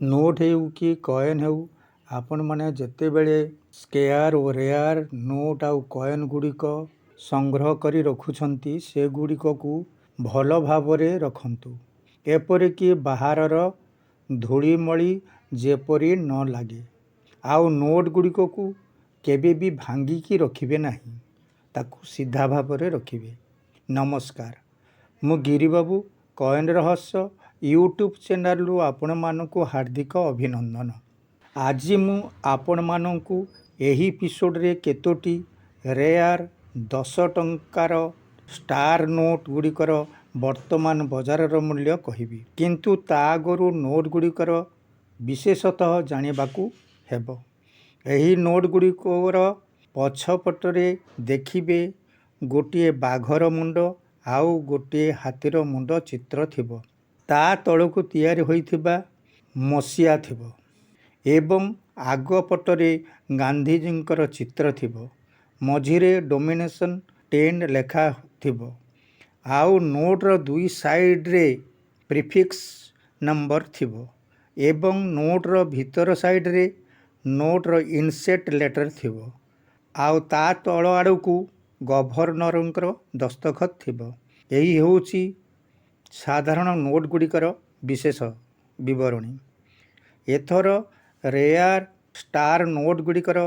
Note ହେଉ କି coin ହେଉ, ଆପଣମାନେ ଯେତେବେଳେ ସ୍କେୟାର ଓ ରେୟାର ନୋଟ୍ ଆଉ କଏନ୍ ଗୁଡ଼ିକ ସଂଗ୍ରହ କରି ରଖୁଛନ୍ତି, ସେଗୁଡ଼ିକକୁ ଭଲ ଭାବରେ ରଖନ୍ତୁ, ଏପରିକି ବାହାରର ଧୂଳିମଳି ଯେପରି ନ ଲାଗେ। ଆଉ ନୋଟ୍ ଗୁଡ଼ିକକୁ କେବେ ବି ଭାଙ୍ଗିକି ରଖିବେ ନାହିଁ, ତାକୁ ସିଧା ଭାବରେ ରଖିବେ। ନମସ୍କାର, ମୁଁ ଗିରିବାବୁ କଏନ୍ ରହସ୍ୟ ୟୁଟ୍ୟୁବ୍ ଚ୍ୟାନେଲରୁ ଆପଣମାନଙ୍କୁ ହାର୍ଦ୍ଦିକ ଅଭିନନ୍ଦନ। ଆଜି ମୁଁ ଆପଣମାନଙ୍କୁ ଏହି ଏପିସୋଡ଼ରେ କେତୋଟି ରେୟାର 10 ଟଙ୍କାର ଷ୍ଟାର ନୋଟ୍ ଗୁଡ଼ିକର ବର୍ତ୍ତମାନ ବଜାରର ମୂଲ୍ୟ କହିବି। କିନ୍ତୁ ତା ଆଗରୁ ନୋଟ୍ ଗୁଡ଼ିକର ବିଶେଷତଃ ଜାଣିବାକୁ ହେବ। ଏହି ନୋଟ୍ ଗୁଡ଼ିକର ପଛପଟରେ ଦେଖିବେ ଗୋଟିଏ ବାଘର ମୁଣ୍ଡ ଆଉ ଗୋଟିଏ ହାତୀର ମୁଣ୍ଡ ଚିତ୍ର ଥିବ। ତା ତଳକୁ ତିଆରି ହୋଇଥିବା ମସିହା ଥିବ ଏବଂ ଆଗ ପଟରେ ଗାନ୍ଧିଜୀଙ୍କର ଚିତ୍ର ଥିବ। ମଝିରେ ଡୋମିନେସନ୍ 10 ଲେଖା ଥିବ। ଆଉ ନୋଟ୍ର ଦୁଇ ସାଇଡ଼୍ରେ ପ୍ରିଫିକ୍ସ ନମ୍ବର ଥିବ ଏବଂ ନୋଟ୍ର ଭିତର ସାଇଡ଼୍ରେ ନୋଟ୍ର ଇନସେଟ୍ ଲେଟର ଥିବ। ଆଉ ତା ତଳ ଆଡ଼କୁ ଗଭର୍ଣ୍ଣରଙ୍କର ଦସ୍ତଖତ ଥିବ। ଏହି ହେଉଛି ସାଧାରଣ ନୋଟ୍ ଗୁଡ଼ିକର ବିଶେଷ ବିବରଣୀ। ଏଥର ରେୟାର ଷ୍ଟାର ନୋଟ୍ ଗୁଡ଼ିକର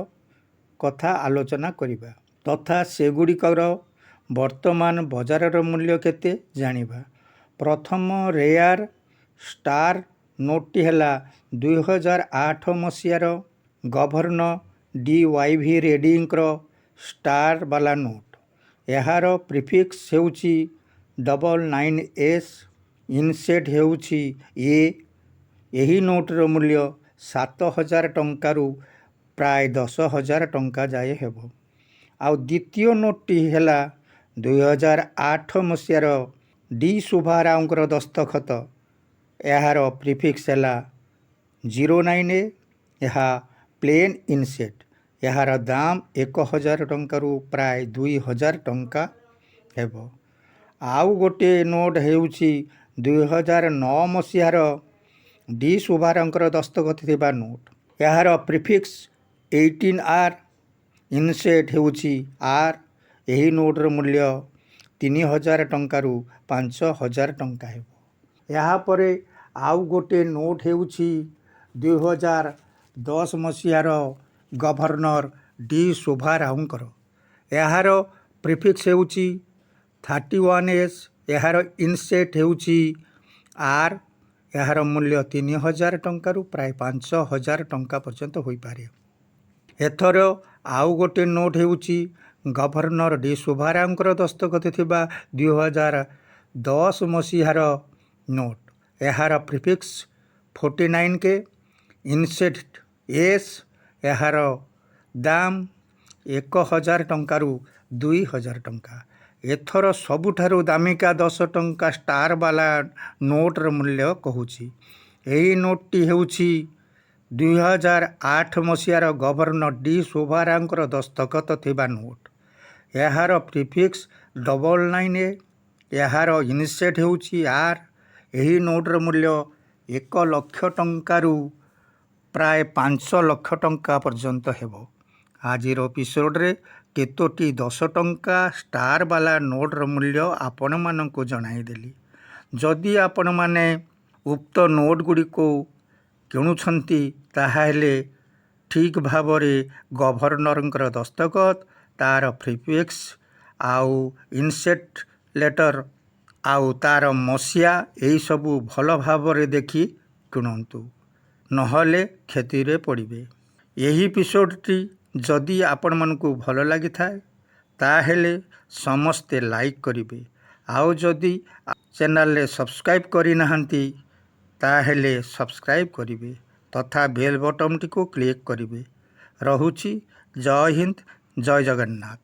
କଥା ଆଲୋଚନା କରିବା ତଥା ସେଗୁଡ଼ିକର ବର୍ତ୍ତମାନ ବଜାରର ମୂଲ୍ୟ କେତେ ଜାଣିବା। ପ୍ରଥମ ରେୟାର ଷ୍ଟାର ନୋଟ୍ଟି ହେଲା 2008 ମସିହାର ଗଭର୍ଣ୍ଣର ଡି.ୱାଇ.ଭି. ରେଡ୍ଡିଙ୍କର ଷ୍ଟାର ବାଲା ନୋଟ୍। ଏହାର ପ୍ରିଫିକ୍ସ ହେଉଛି 99S, ଇନସେଟ୍ ହେଉଛି A। ଏହି ନୋଟ୍ର ମୂଲ୍ୟ 7,000 ଟଙ୍କାରୁ ପ୍ରାୟ 10,000 ଟଙ୍କା ଯାଏ ହେବ। ଆଉ ଦ୍ୱିତୀୟ ନୋଟ୍ଟି ହେଲା 2008 ମସିହାର ଡି. ସୁବ୍ବାରାଓଙ୍କର ଦସ୍ତଖତ। ଏହାର ପ୍ରିଫିକ୍ସ ହେଲା 09A। ଏହା ପ୍ଲେନ୍ ଇନସେଟ୍। ଏହାର ଦାମ 1,000 ଟଙ୍କାରୁ ପ୍ରାୟ 2,000 ଟଙ୍କା ହେବ। ଆଉ ଗୋଟିଏ ନୋଟ୍ ହେଉଛି 2009 ମସିହାର ଡି. ସୁବ୍ବାରାଓଙ୍କର ଦସ୍ତଖତ ଥିବା ନୋଟ୍। ଏହାର ପ୍ରିଫିକ୍ସ 18R, ଇନସେଟ୍ ହେଉଛି R। ଏହି ନୋଟ୍ର ମୂଲ୍ୟ 3,000 ଟଙ୍କାରୁ 5,000 ଟଙ୍କା ହେବ। ଏହାପରେ ଆଉ ଗୋଟିଏ ନୋଟ୍ ହେଉଛି 2010 ମସିହାର ଗଭର୍ଣ୍ଣର ଡି. ସୁବ୍ବାରାଓଙ୍କର। ଏହାର ପ୍ରିଫିକ୍ସ ହେଉଛି 31S। ଏହାର ଇନସେଟ୍ ହେଉଛି R। ଏହାର ମୂଲ୍ୟ 3,000 ଟଙ୍କାରୁ ପ୍ରାୟ 5,000 ଟଙ୍କା ପର୍ଯ୍ୟନ୍ତ ହୋଇପାରେ। ଏଥର ଆଉ ଗୋଟିଏ ନୋଟ୍ ହେଉଛି ଗଭର୍ଣ୍ଣର ଡି. ସୁବ୍ବାରାଓଙ୍କର ଦସ୍ତଖତ ଥିବା 2010 ମସିହାର ନୋଟ୍। ଏହାର ପ୍ରିଫିକ୍ସ 49K, ଇନସେଟ୍ S। ଏହାର ଦାମ 1,000 ଟଙ୍କାରୁ 2,000 ଟଙ୍କା। ଏଥର ସବୁଠାରୁ ଦାମିକା 10 ଟଙ୍କା ଷ୍ଟାର ବାଲା ନୋଟ୍ର ମୂଲ୍ୟ କହୁଛି। ଏହି ନୋଟ୍ଟି ହେଉଛି 2008 ମସିହାର ଗଭର୍ଣ୍ଣର ଡି. ସୁବ୍ବାରାଓଙ୍କର ଦସ୍ତଖତ ଥିବା ନୋଟ୍। ଏହାର ପ୍ରିଫିକ୍ସ 99A। ଏହାର ଇନସେଟ୍ ହେଉଛି R। ଏହି ନୋଟ୍ର ମୂଲ୍ୟ 1,00,000 ଟଙ୍କାରୁ ପ୍ରାୟ 5,00,000 ଟଙ୍କା ପର୍ଯ୍ୟନ୍ତ ହେବ। ଆଜିର ଏପିସୋଡ଼ରେ କେତୋଟି 10 ଟଙ୍କା ଷ୍ଟାର ବାଲା ନୋଟ୍ର ମୂଲ୍ୟ ଆପଣମାନଙ୍କୁ ଜଣାଇଦେଲି। ଯଦି ଆପଣମାନେ ଉକ୍ତ ନୋଟ୍ ଗୁଡ଼ିକୁ କିଣୁଛନ୍ତି, ତାହେଲେ ଠିକ୍ ଭାବରେ ଗଭର୍ଣ୍ଣରଙ୍କର ଦସ୍ତଖତ, ତା'ର ପ୍ରିଫିକ୍ସ ଆଉ ଇନସେଟ୍ ଲେଟର ଆଉ ତା'ର ମସିହା ଏହିସବୁ ଭଲ ଭାବରେ ଦେଖି କିଣନ୍ତୁ, ନହେଲେ କ୍ଷତିରେ ପଡ଼ିବେ। ଏହି ଏପିସୋଡ଼ଟି ଯଦି ଆପଣମାନଙ୍କୁ ଭଲ ଲାଗିଥାଏ, ତାହେଲେ ସମସ୍ତେ ଲାଇକ୍ କରିବେ। ଆଉ ଯଦି ଚ୍ୟାନେଲରେ ସବସ୍କ୍ରାଇବ୍ କରିନାହାନ୍ତି, ତାହେଲେ ସବସ୍କ୍ରାଇବ୍ କରିବେ ତଥା ବେଲ୍ ବଟନଟିକୁ କ୍ଲିକ୍ କରିବେ। ରହୁଛି। ଜୟ ହିନ୍ଦ, ଜୟ ଜଗନ୍ନାଥ।